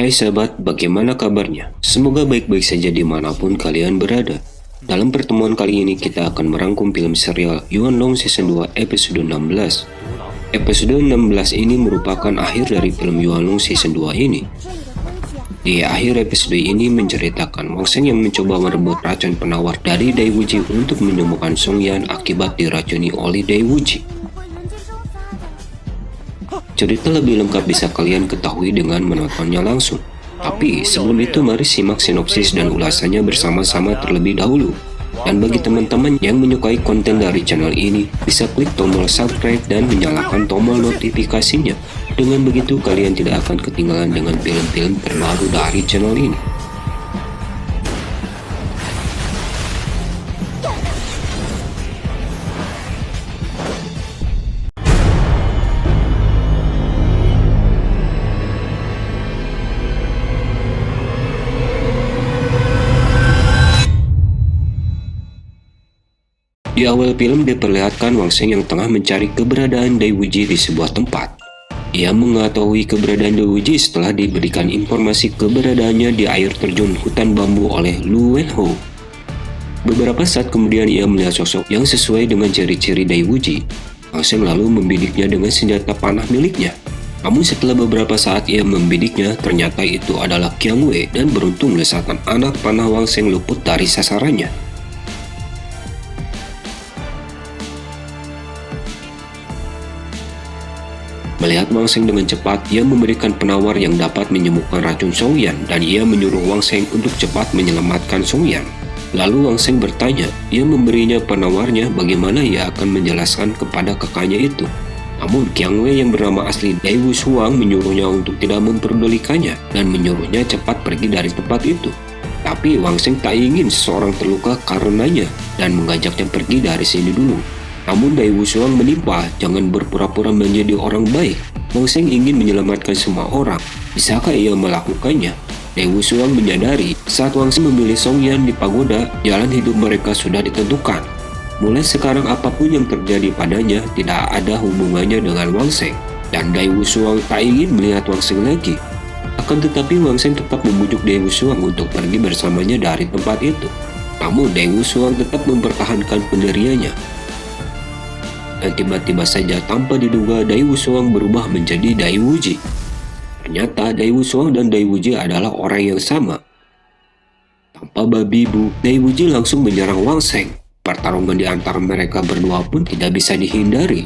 Hai sahabat, bagaimana kabarnya? Semoga baik-baik saja dimanapun kalian berada. Dalam pertemuan kali ini kita akan merangkum film serial Yuanlong Season 2 episode 16. Episode 16 ini merupakan akhir dari film Yuanlong Season 2 ini. Di akhir episode ini menceritakan Wang Sheng yang mencoba merebut racun penawar dari Dai Wuji untuk menyembuhkan Song Yan akibat diracuni oleh Dai Wuji. Cerita lebih lengkap bisa kalian ketahui dengan menontonnya langsung. Tapi sebelum itu mari simak sinopsis dan ulasannya bersama-sama terlebih dahulu. Dan bagi teman-teman yang menyukai konten dari channel ini, bisa klik tombol subscribe dan menyalakan tombol notifikasinya. Dengan begitu kalian tidak akan ketinggalan dengan film-film terbaru dari channel ini. Di awal film diperlihatkan Wang Sheng yang tengah mencari keberadaan Dai Wuji di sebuah tempat. Ia mengetahui keberadaan Dai Wuji setelah diberikan informasi keberadaannya di air terjun hutan bambu oleh Lu Wenhou. Beberapa saat kemudian ia melihat sosok yang sesuai dengan ciri-ciri Dai Wuji. Wang Sheng lalu membidiknya dengan senjata panah miliknya. Namun setelah beberapa saat ia membidiknya, ternyata itu adalah Qiang Wei dan beruntung lesatan anak panah Wang Sheng luput dari sasarannya. Melihat Wang Sheng dengan cepat, ia memberikan penawar yang dapat menyembuhkan racun Song Yan dan ia menyuruh Wang Sheng untuk cepat menyelamatkan Song Yan. Lalu Wang Sheng bertanya, ia memberinya penawarnya bagaimana ia akan menjelaskan kepada kakaknya itu. Namun Qiang Wei yang bernama asli Dai Wu Shuang menyuruhnya untuk tidak memperdulikannya dan menyuruhnya cepat pergi dari tempat itu. Tapi Wang Sheng tak ingin seseorang terluka karenanya dan mengajaknya pergi dari sini dulu. Namun Dai Wu Shuang menimpa, jangan berpura-pura menjadi orang baik. Wang Sheng ingin menyelamatkan semua orang. Bisakah ia melakukannya? Dai Wu Shuang menyadari saat Wang Sheng memilih Song Yan di pagoda, jalan hidup mereka sudah ditentukan. Mulai sekarang apapun yang terjadi padanya tidak ada hubungannya dengan Wang Sheng. Dan Dai Wu Shuang tak ingin melihat Wang Sheng lagi. Akan tetapi Wang Sheng tetap membujuk Dai Wu Shuang untuk pergi bersamanya dari tempat itu. Namun Dai Wu Shuang tetap mempertahankan pendiriannya. Dan tiba-tiba saja tanpa diduga Dai Wu Shuang berubah menjadi Dai Wuji. Ternyata Dai Wu Shuang dan Dai Wuji adalah orang yang sama. Tanpa babi bu, Dai Wuji langsung menyerang Wang Sheng. Pertarungan di antara mereka berdua pun tidak bisa dihindari.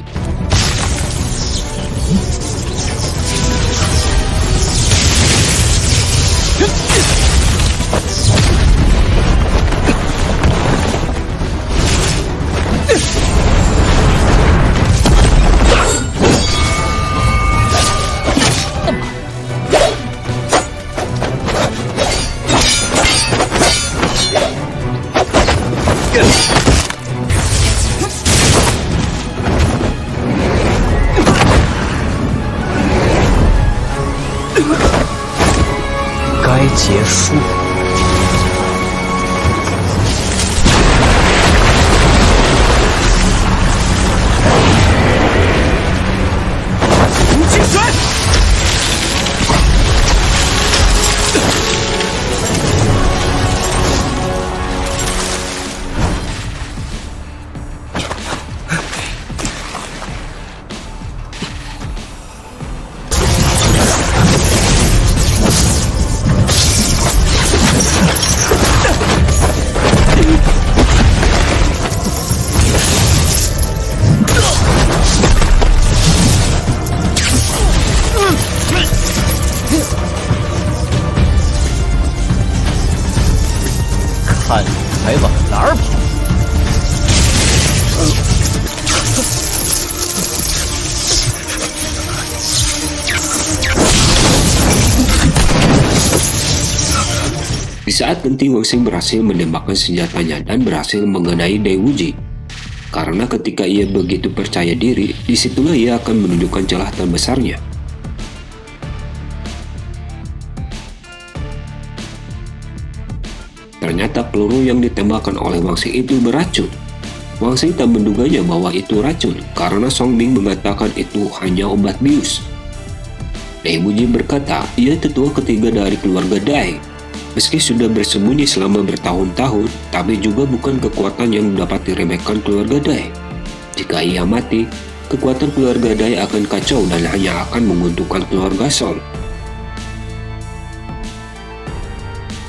Di saat nanti Wang Sheng berhasil menembakkan senjatanya dan berhasil mengenai Dai Wuji. Karena ketika ia begitu percaya diri, disitulah ia akan menunjukkan celah terbesarnya. Ternyata peluru yang ditembakkan oleh Wang Sheng itu beracun. Wang Sheng tak menduganya bahwa itu racun karena Song Bing mengatakan itu hanya obat bius. Dai Wuji berkata, ia tetua ketiga dari keluarga Dai. Meski sudah bersembunyi selama bertahun-tahun, tapi juga bukan kekuatan yang dapat diremehkan keluarga Dai. Jika ia mati, kekuatan keluarga Dai akan kacau dan hanya akan menguntungkan keluarga Song.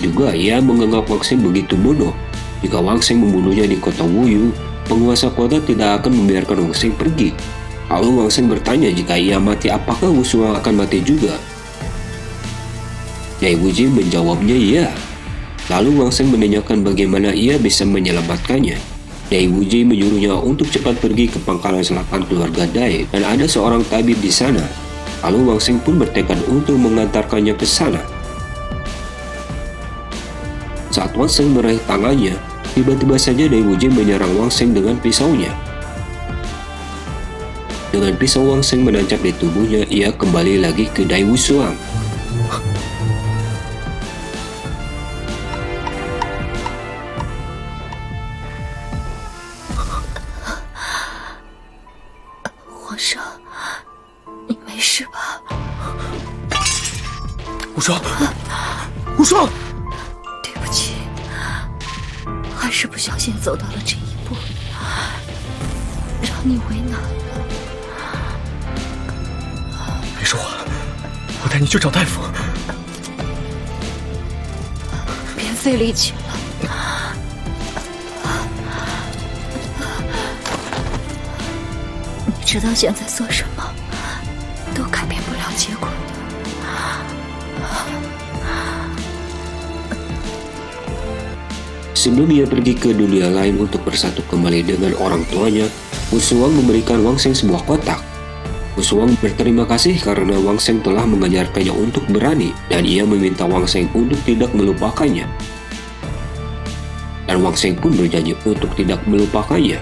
Juga ia menganggap Wang Sheng begitu bodoh. Jika Wang Sheng membunuhnya di kota Wuyu, penguasa kota tidak akan membiarkan Wang Sheng pergi. Lalu Wang Sheng bertanya jika ia mati apakah Wu Shuang akan mati juga. Dai Wuji menjawabnya iya. Lalu Wang Sheng menanyakan bagaimana ia bisa menyelamatkannya. Dai Wuji menyuruhnya untuk cepat pergi ke pangkalan selatan keluarga Dai dan ada seorang tabib di sana. Lalu Wang Sheng pun bertekad untuk mengantarkannya ke sana. Saat Wang Sheng meraih tangannya, tiba-tiba saja Dai Wuji menyerang Wang Sheng dengan pisaunya. Dengan pisau Wang Sheng menancap di tubuhnya, ia kembali lagi ke Dai Wusuang.皇上，你没事吧？无双，无双！对不起，还是不小心走到了这一步，让你为难了。别说话，我带你去找大夫。别费力气了。你知道现在做什么都改变不了结果的。 Sebelum ia pergi ke dunia lain untuk bersatu kembali dengan orang tuanya, Wu Shuang memberikan Wang Sheng sebuah kotak. Wu Shuang berterima kasih karena Wang Sheng telah mengajarkannya untuk berani dan ia meminta Wang Sheng untuk tidak melupakannya. Dan Wang Sheng pun berjanji untuk tidak melupakannya.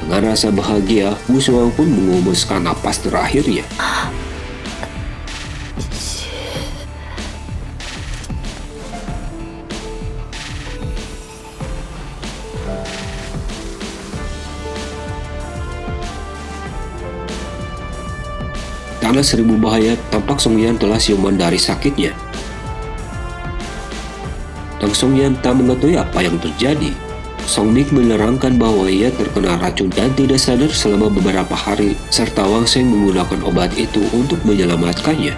Dengan rasa bahagia, Wu Shuang pun mengembuskan napas terakhirnya. Tanah seribu bahaya, tampak Song Yan telah siuman dari sakitnya. Dan Song Yan tak mengetahui apa yang terjadi. Song Ming menerangkan bahwa ia terkena racun dan tidak sadar selama beberapa hari, serta Wang Sheng menggunakan obat itu untuk menyelamatkannya.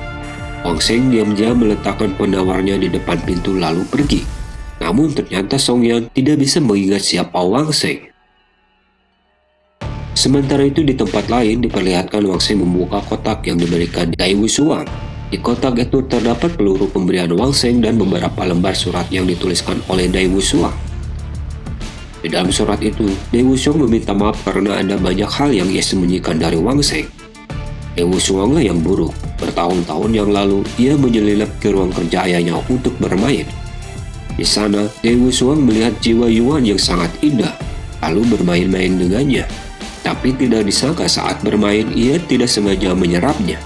Wang Sheng diam-diam meletakkan penawarnya di depan pintu lalu pergi. Namun ternyata Song Yan tidak bisa mengingat siapa Wang Sheng. Sementara itu di tempat lain diperlihatkan Wang Sheng membuka kotak yang diberikan Dai Wusuang. Di kotak itu terdapat peluru pemberian Wang Sheng dan beberapa lembar surat yang dituliskan oleh Dai Wusuang. Di dalam surat itu, Dai Wusuang meminta maaf karena ada banyak hal yang ia sembunyikan dari Wang Sheng. Dai Wusuang lah yang buruk. Bertahun-tahun yang lalu, ia menyelinap ke ruang kerja ayahnya untuk bermain. Di sana, Dai Wusuang melihat jiwa Yuan yang sangat indah, lalu bermain-main dengannya. Tapi tidak disangka saat bermain ia tidak sengaja menyerapnya.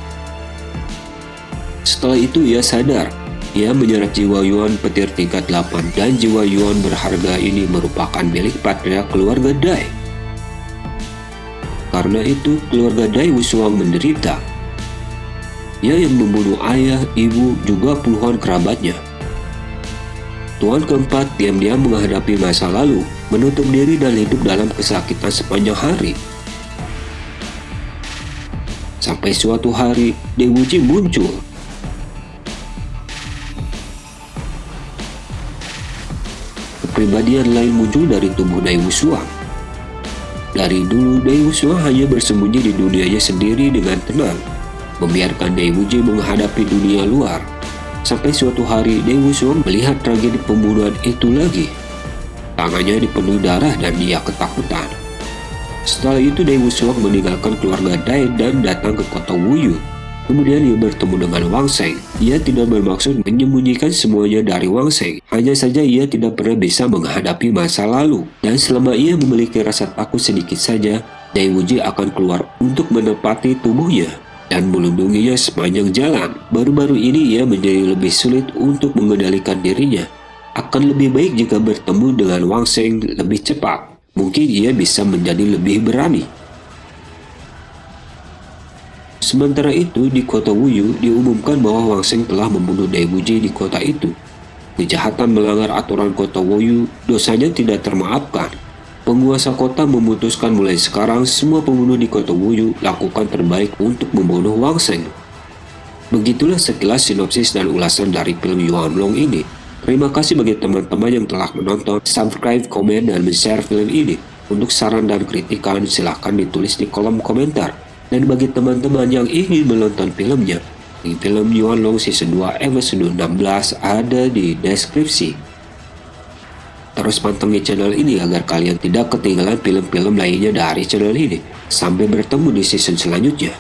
Setelah itu ia sadar, ia menyerap jiwa Yuan petir tingkat 8 dan jiwa Yuan berharga ini merupakan milik patriark keluarga Dai. Karena itu keluarga Dai Wusuang menderita. Ia yang membunuh ayah, ibu, juga puluhan kerabatnya. Tuan keempat diam-diam menghadapi masa lalu, menutup diri dan hidup dalam kesakitan sepanjang hari. Sampai suatu hari, Dai Wuji muncul. Kepribadian lain muncul dari tubuh Dai Wusuang. Dari dulu, Dai Wusuang hanya bersembunyi di dunianya sendiri dengan tenang, membiarkan Dai Wuji menghadapi dunia luar. Sampai suatu hari, Dai Wusuang melihat tragedi pembunuhan itu lagi. Tangannya dipenuhi darah dan dia ketakutan. Setelah itu Dai Wusuang meninggalkan keluarga Dai dan datang ke kota Wuyu. Kemudian ia bertemu dengan Wang Sheng. Ia tidak bermaksud menyembunyikan semuanya dari Wang Sheng. Hanya saja ia tidak pernah bisa menghadapi masa lalu. Dan selama ia memiliki rasa takut sedikit saja, Dai Wuji akan keluar untuk menempati tubuhnya dan melindunginya sepanjang jalan. Baru-baru ini ia menjadi lebih sulit untuk mengendalikan dirinya. Akan lebih baik jika bertemu dengan Wang Sheng lebih cepat. Mungkin ia bisa menjadi lebih berani. Sementara itu, di kota Wuyu diumumkan bahwa Wang Sheng telah membunuh Dai Wuji di kota itu. Kejahatan melanggar aturan kota Wuyu, dosanya tidak termaafkan. Penguasa kota memutuskan mulai sekarang semua pembunuh di kota Wuyu lakukan terbaik untuk membunuh Wang Sheng. Begitulah sekilas sinopsis dan ulasan dari film Yuanlong ini. Terima kasih bagi teman-teman yang telah menonton, subscribe, komen, dan share film ini. Untuk saran dan kritikan silahkan ditulis di kolom komentar. Dan bagi teman-teman yang ingin menonton filmnya, di film Yuanlong Season 2 episode 16 ada di deskripsi. Terus pantengin channel ini agar kalian tidak ketinggalan film-film lainnya dari channel ini. Sampai bertemu di season selanjutnya.